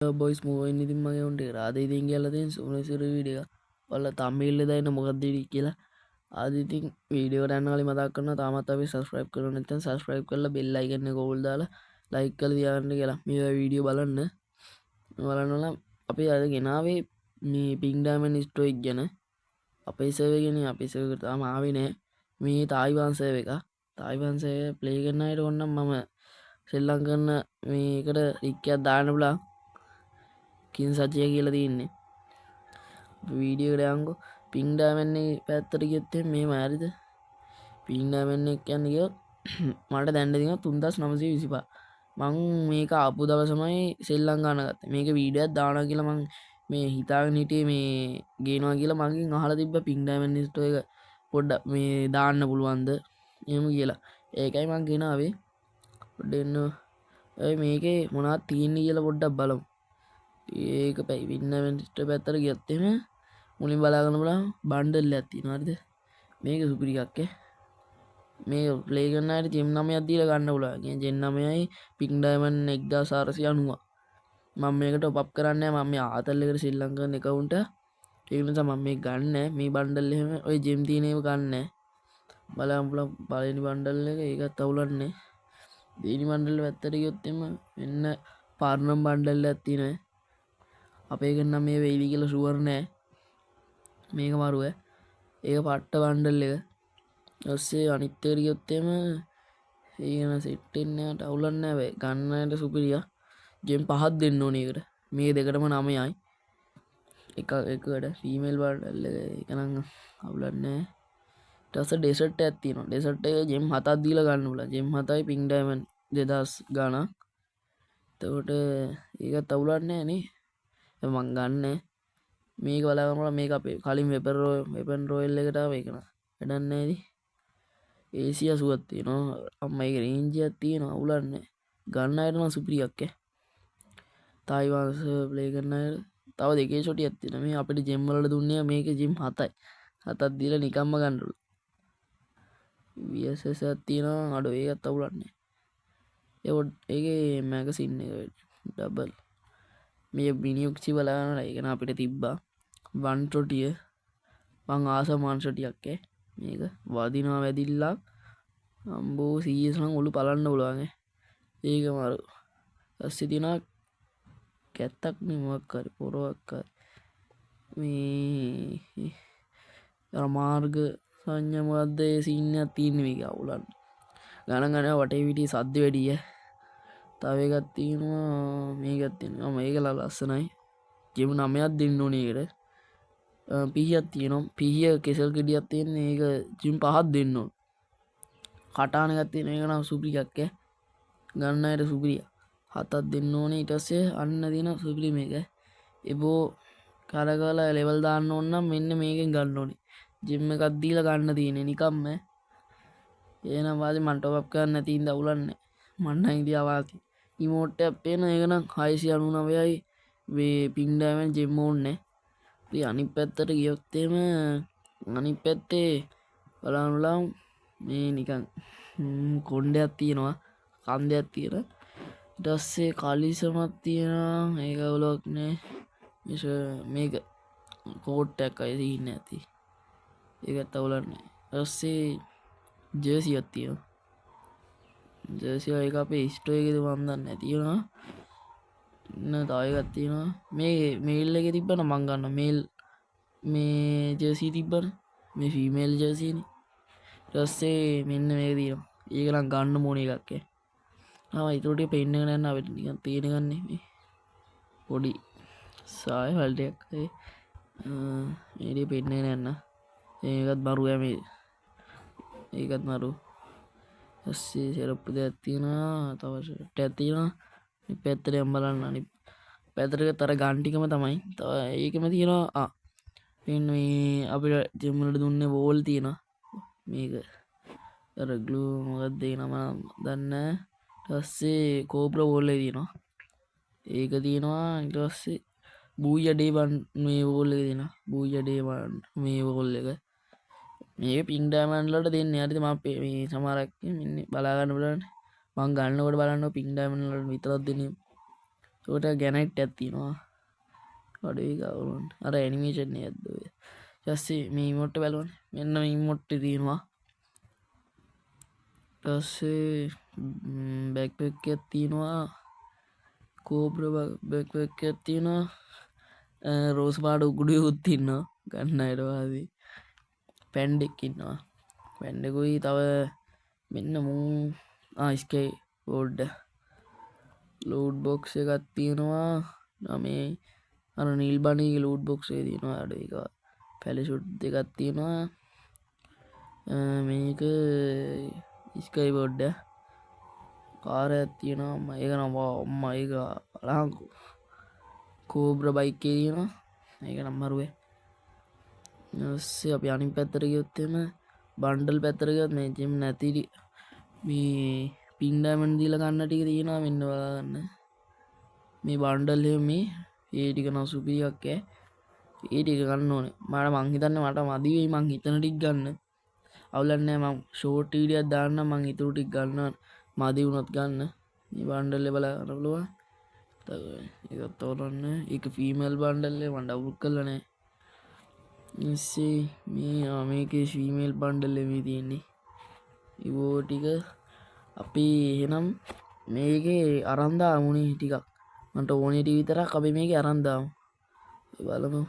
Boys මූවෙන් ඉතින් මගේ උන්ට රාද ඉතින් කියලා තින් සුමසිර වීඩිය ඔල්ල තම්බිල්ල දයින්න මොකක්දඩි කියලා ආදිතින් වීඩියෝ ටැන්නාලි මතක් කරන තාමත් අපි සස්ක්‍රයිප් කරන නැතන් සස්ක්‍රයිප් කරල බෙල්ලයිගන්න ගොල් දාලා ලයික් කල දයාන්න කියලා මේ වීඩියෝ බලන්න බලන්නලා අපි අද ගෙනාවේ මේ පින්ඩාමෙන් ස්ටෝයික් ගැන අපේ සේවගෙන අපිසකතා මාවිනෑ මේ තායිවාන්සය එක තායිවන්සය ප්ලේ කරන්නයට ඔන්නම් මම සෙල්ලං කරන්න මේකට රික්කයක් දාන්න පුලා කින් සචය කියල තියන්නේ වීඩියෝටයංගු පින්ඩාමන්නේ පැත්තට ගෙත්තේ මේ මෑරිද පින්ඩාමන්න කියන්න කිය මට දැන්ඩදින 3925 මං මේක අපපු දවසමයි සෙල්ලං ගන්නගත් මේක වීඩියත් දාන කියලා මං මේ හිතාගනිටේ මේ ගේනවා කියලා මගින් අහල තිබ පින්ඩාමනිස්ටෝ එක පොඩ්ඩ මේ දාන්න පුළුවන්ද එම කියලා ඒකයි මං ගෙනාවේ පොඩ්ඩන්න මේකේ මොනත් තියන්නේ කියල පොඩ්ඩක් බලමු ඒක පැයි පින්නමට පැත්තර ගත්තෙම මුලින් බලාගන බලා බණ්ඩල්ල ඇති නර්ද මේක සුපිරිකක්කේ මේ පලේගන්නට ජෙම් නම අදීල ගන්න පුලාගේ ජෙන්නමයයි පික්ඩයිමන් එක්දා සාරසය අනුවා මං මේකට ඔප් කරන්න මම ආතල්ලකට සිල්ලංකරන එකවුන්ට ඒනස මම මේ ගන්න මේ බණ්ඩල්ලෙම ඔය ජෙම්තිනව ගන්න බලම්පුල බලනි බණ්ඩල්ල එක ඒකත් අවුලන්නේ දේනි මණ්ඩල ඇත්තට යොත්තෙම එන්න පාර්නම් බණ්ඩල්ල ඇත්තිනය අපේකන්නම් මේ වෙයිලි කියල සුවරණෑ මේක මරුව ඒක පට්ට බණ්ඩල් එක ඔස්සේ අනිත්තරියොත්තෙම ඒන සිට්ටෙන්නට අවුලන්න ඇවේ ගන්නට සුපිරිය ජෙම් පහත් දෙන්න ඕනකට මේ දෙකටම නමයයි එකට ෆීමේල් බඩල්ල එකනං අවුලන්නෑ ටස ඩෙසට් ඇත්තින ඩෙසට් එක ජෙම් හතත් දීල ගන්නල ජෙම් හතයි පින්ඩයිමන් 2000 ගාන තකොට ඒකත් අවුලන්නේ නේ මං ගන්න මේක බලාගමල මේ අපේ කලින් වෙපරෝ වෙපන් රෝයල් එකටාව එකන වැඩන්නේදී ඒසිය සුවත්තිය නවා අම්මයි රේංජියත් තියෙන අවුලන්න ගන්න අයටම සුපිරියක්කේ තායිවාස ප්ලේ කරන්නයට තව දෙකේ ෂොටි ඇත්තින මේ අපිට ජෙම්වලට දුන්නේ මේක ජිම් හතයි හතත් දීල නිකම්ම ගන්නඩු වියසස ඇත්තියෙනවා අඩු ඒකත් අවුලන්නේ එවොඩ් ඒ මැගසින්න ඩබල් මේ බිනියුක්සි බලාගන ඒකන අපිට තිබ්බා වන්ටොටිය පං ආස මාන්ෂටියක්කේ මේක වදිනා වැදිල්ලක් අම්බෝ සීසනම් ඔලු පලන්න උලාගේ ඒක මරු ඇස්සි තින කැත්තක් නිමක්කර පොරොවක්කර මේ මාර්ග සංඥමවද්දේ සින්නයක් තියන්නේක අවුලන්න ගණ ගන වටේ විටි සද්ධ වැඩිය තවගත් තියෙනවා මේකත්තිෙන මේකලා ලස්සනයි ජෙම නමයක් දෙන්න ඕනේකට පිහිත් තියනම් පිහිය කෙසල් කෙඩියත් තියෙන්නේ ඒක ජිම් පහත් දෙන්න කටානගත් තියෙන එක නම් සුපිරිකක්කෑ ගන්න අයට සුපිරිය හතත් දෙන්න ඕනේ ඉටස්සේ අන්න දින සුපිරි මේක එබෝ කරගලා ලෙවල් දාන්න ඔන්නම් මෙන්න මේකෙන් ගන්න ඕනේ ජෙම්ම එකත් දීල ගන්න තියෙන නිකම්ම ඒනම් වාද මන්ටොපක් කරන්න තිීන් දවුලන්න මන්න ඉදියාවාති ඉමෝට්ට අපේන ඒකනම් 699යි වේ පින්ඩෑමෙන් ජෙම්ම ඕන්නේ අනි පැත්තට ගියොත්තේම අනි පැත්තේ බලනුලාම් මේ නිකන් කොන්්ඩයක් තියෙනවා කන්දයක් තියෙන ඩස්සේ කලිසමත් තියෙන ඒකවුලොක්නේ මේක කෝට්ටක් අයිසින්න ඇති ඒකත් අවුලන්නේ රස්සේ ජේසිත් තියෙන ජේසිය එක අපේ ස්ටෝ එකෙද වන්දන්න ඇතියෙනවා ඉන්න තායගත් තියෙනවා මේ මේල් එක තිබ්බන මංගන්න මේල් මේ ජසී තිබ්බන මේ ෆිමේල් ජසීන රස්සේ මෙන්න මේ දීම ඒකනම් ගන්න මෝන එකක්කේ ඉතුරට පෙන්න්න නැන්න අපට නිකන් තේරගන්නේ මේ පොඩි සාය වල්ටයක් ඒඩ පෙන්න්නේ නැන්න ඒකත් මරුව මේ ඒකත් මරු ඇස්සේ සෙරප්පුද ඇත්තියෙන තවසට ඇතිවා පැත්තර එම්බලන්න අනි පැතරක තර ගන්ටිකම තමයි තව ඒකම තියෙනවා පෙන් අපිට ජෙම්මලට දුන්න බෝල් තියෙන මේක ගලු මොකක්දේ නම දන්න ටස්සේ කෝප්‍ර බෝල්ල තියෙනවා ඒක තියෙනවා ඉටස්සේ බූයඩේබන් මේ බෝල්ල දෙෙන බූයඩේබන් මේ බෝල්ල එක මේ පින්ඩෑමන්ලට දෙන්න ඇති ම මේ සමාරක් මෙන්න බලාගන්න බලන්න මං ගන්නකොට බලන්න පින්ඩෑමන්ලට විතරත් දෙන ට ගැනයිට් ඇත්තිනවා අඩේ ගවලන්ට අර ඇනිමේෂන් ඇද ජස්සේ මේ මොට්ට බැලුවන් මෙන්න ඉමොට්ට තියෙනවා ටස්සේ බැක්පෙක් ඇත්තිනවා කෝබ්‍ර බැක්වක් ඇත්තියෙනවා රෝස් පාඩ උගුඩිය උත්තින්න ගන්න අයටවාදී පැන්්ඩෙක්කින්නවා පැන්ඩකුයි තව මෙන්න මූ ආයිස්කයි බෝඩ්ඩ ලෝඩ් බොක්ස එකත් තියෙනවා නමේ අන නිල් බනී ලෝඩ් බොක්සේ තියෙනවා අඩ එක පැලිසුට් දෙකත් තියෙනවා මේක ඉස්කයි බොඩ්ඩ කාර ඇත්තියෙනවා ඒක නවා ඔම්ම ඒක අලාංකු කෝබ්‍ර බයික්කේ තියෙනවා ඒක නම්මරුවේ අපි අනින් පැත්තර ගයොත්තෙම බන්ඩල් පැත්තරගත් මේ ජෙම් නැතිරි මේ පින්ඩමන් දීල ගන්න ටික තියෙනවා මෙන්න බලන්න මේ බන්ඩල් මේ ඒටික නසුපියක්කෑ ඒටික ගන්න ඕන මට මංහිතන්න මට මදිවේ මං හිතන ටික් ගන්න අවුලන්න මං ෂෝටීඩියක් දාන්න මං ඉතුරු ටික් ගන්න මදි වුණොත් ගන්න මේ බන්ඩල්ල බල අරපුලුව එකත් තෝරන්න එක ෆීමල් බන්ඩල්ලේ මන් ඩවුල් කලනෑ ඉස්සේ මේක ශ්‍රීමේල් බන්ඩල්ලමී තියෙන්නේ ඉවෝ ටික අපි එහෙනම් මේක අරන්දා මුණේ ටිකක් මට ඕනට විතරක් අපි මේක අරන්දාම බලමු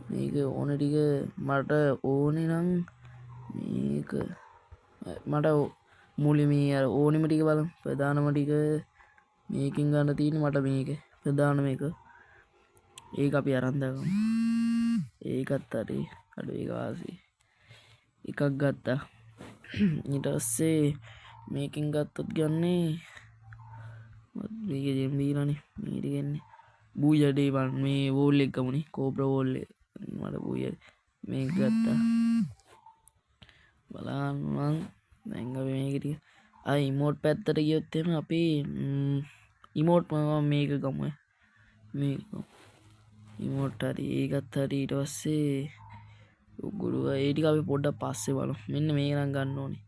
මේක ඕන ටික මට ඕනෙ නම් මේක මට මුලි මේ ඕනෙම ටික බලම් ප්‍රධානම ටික මේකින් ගන්න තියෙන මට මේක ප්‍රධානම එක ඒක අපි අරන්දාගම ඒකත් අරි අඩු ඒවාසි එකක් ගත්තා ඉටස්සේ මේකින් ගත්තොත් ගන්නේ මේක ජෙම්බීරනේ මීටිගෙන්නේ බූජඩේ වන් මේ වෝල් එක්කමුණි කෝප්‍රවෝල්ල මට බූය මේ ගත්තා බලන්වන් දැංග මේකටිය අයි ඉමෝට් පැත්තට ගියොත්තෙම අපි ඉමෝට් මේක ගම මේ ඉමෝට් හරි ඒකත් හරි ඊට පස්සේ උගුරුව ඒටික අපි පොඩ්ඩ පස්සේ බලු මෙන්න මේකරම් ගන්න ඕනේ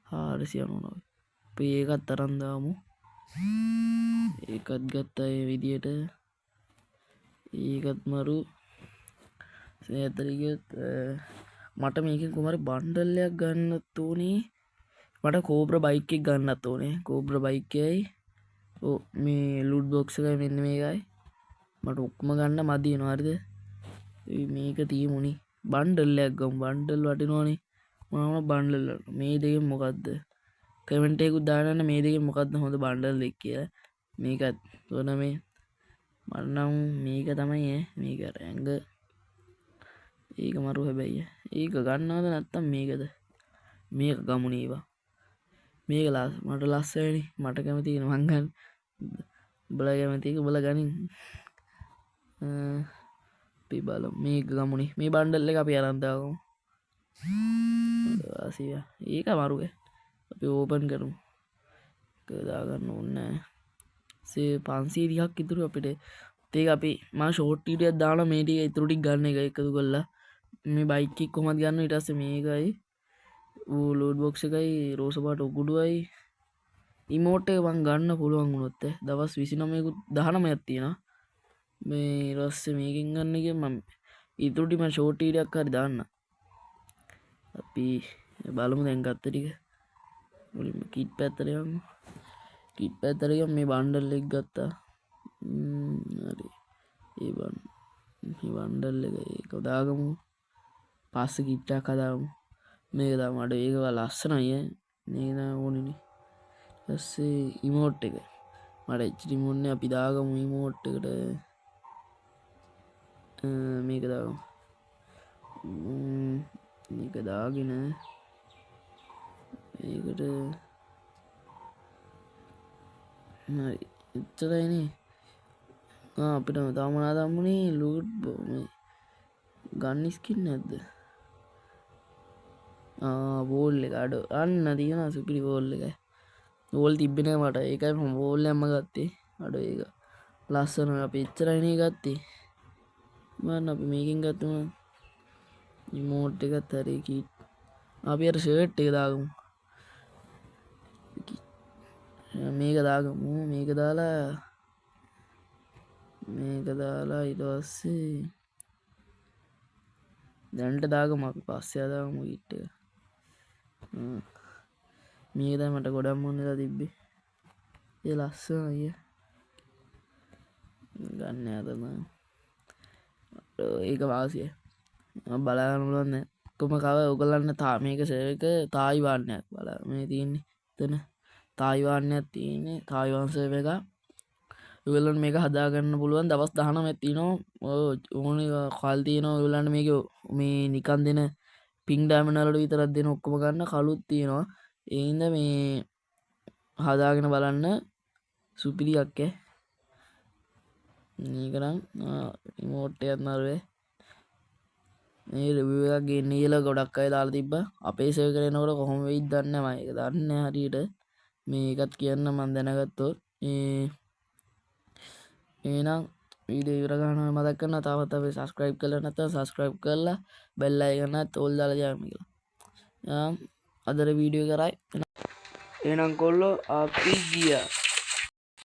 හාරසියනු නොව ඒකත් තරන්දාමු ඒකත් ගත්ත අය විදියට ඒකත් මරු සෑතරගත් මට මේක කුමරි බන්්ඩල්ලයක් ගන්නත් ඕනේ මට කෝබ්‍ර බයික්කෙක් ගන්නත් ඕනේ කෝබ්‍ර බයිකයයි මේ ලුඩ් බොක්සකයි මෙන්න මේකයි මට උක්ම ගන්න මදී නොවාරිද මේක තියමුණි බන්්ඩල්ලයක් ගම් බන්්ඩල් වටිනෝනේ මම බන්්ඩල්ල මේ දෙක මොකක්ද කමෙන්ටෙකු දානන්න මේ දෙක මොකක්ද හොඳ බන්්ඩල් දෙක් කිය මේකත් තොන මේ මන්නම් මේක තමයි මේක රැංග ඒක මරු හැබැයි ඒක ගන්නවද නැත්තම් මේකද මේක ගමුණේවා මේක ලාස් මට ලස්සනි මට කැමතිෙන මංගන් බල කැමතික බල ගනින් පිබල මේක ගමුණේ මේ බන්්ඩල්ල එක අපි අරන්තාවම වාසිය ඒක මරුවේ අපි ඕපන් කරු දාගන්න ඔන්න සේ 500ක් ඉතුරු අපිට තේ අපි මා ෂෝට්ටිටියක් දාන මේටික ඉතුරටික් ගන්න එක එකතු කොල්ලා මේ බයික්කෙක් කොමත් ගන්න ඉටස්ස මේකයි ලෝඩ් බොක්ස එකයි රෝසපාට උගුඩුවයි ඉමෝටේ වන් ගන්න පුළුවන් වුණොත්ත දවස් 29 දහනම ඇත්තියෙන මේ රස්ස මේකින් ගන්නක ම ඉතුරටිම ෂෝටීඩයක් හරි දාන්න අපි බලමු දැන්ගත්තටික මුලින්ම කිට් පැත්තරයම කිට් පැත්තරක මේ බන්්ඩල් එක් ගත්තා හරි ඒ වන්ඩල් එක කොදාගමු පස්ස කිට්ටා කදාමු මේකදා මට ඒකවා ලස්සනය නේන ඕනනි ඇස්සේ ඉමෝට් එක මට එච්චි මුන්න අපි දාගමු ඉමෝට් එකට මේක දාගමු මේක දාගෙන ඒකට එච්චරයිනේ අපිට තාමනා දම්මුණේ ලූට් ගන්නස්කින් නැද්ද බෝල්ල එක අඩ අන්න තියෙන සුපිරි බෝල්ල එක ඕල් තිබෙන මට ඒකයි බෝල්ල ඇම්ම ගත්තේ අඩ ඒක ලස්සන අප එච්චරයිනේ ගත්තේ මන්න අපි මේකින් ගත්තම ඉමෝට් එකත් හරකි අපි අර ෂර්ට් එක දාගමු මේක දාගමු මේක දාලා මේක දාලා ඊට පස්සේ දැන්ට දාගමු අපි පස්සේ දාගමු ගිට් එක. මේක තමයි මට ගොඩක් මොන්නලා තිබ්බේ. ඒ ලස්සන අයිය. ගන්න යතම. ඒක වාසිය. මම බලාගන්න පුළුවන් දැන්. කොහොම කව ඔයගලන්න මේක සර්වර් එක තායිවානයක් බලා මේ තියෙන්නේ. එතන තායිවානයක් තියෙන්නේ. තායිවාන් සර්වර් එකක්. ඔයගලන්ට මේක හදාගන්න පුළුවන් දවස් 19ක් තියෙනවා. ඕනේ කල් තියෙනවා ඔයගලන්ට මේක මේ නිකන් දෙන පින් ඩයමන්ඩ් වලට විතරක් දෙන ඔක්කොම ගන්න කලුත් තියෙනවා. ඒ හින්දා මේ හදාගෙන බලන්න සුපිරියක් ඈ. මේක නම් රිමෝට් එකක් නරුවේ. මේ රිවිව් එකක් ගේන්න කියලා ගොඩක් අය දාලා තිබ්බා. අපේ සර්වර් එකට එනකොට කොහොම වෙයිද දන්නේ නැහැ. මම ඒක දන්නේ නැහැ හරියට. මේකත් කියන්න මම දැනගත්තොත් එහෙනම් වීඩියෝ ඉවර කරනවා මතක් කරනවා. තාමත් අපි subscribe කරලා නැත්නම් subscribe කරලා bell icon එකත් ඕල් දාලා දාන්න කියලා. අදට වීඩියෝ කරයි. එහෙනම් කොල්ලෝ අපි ගියා.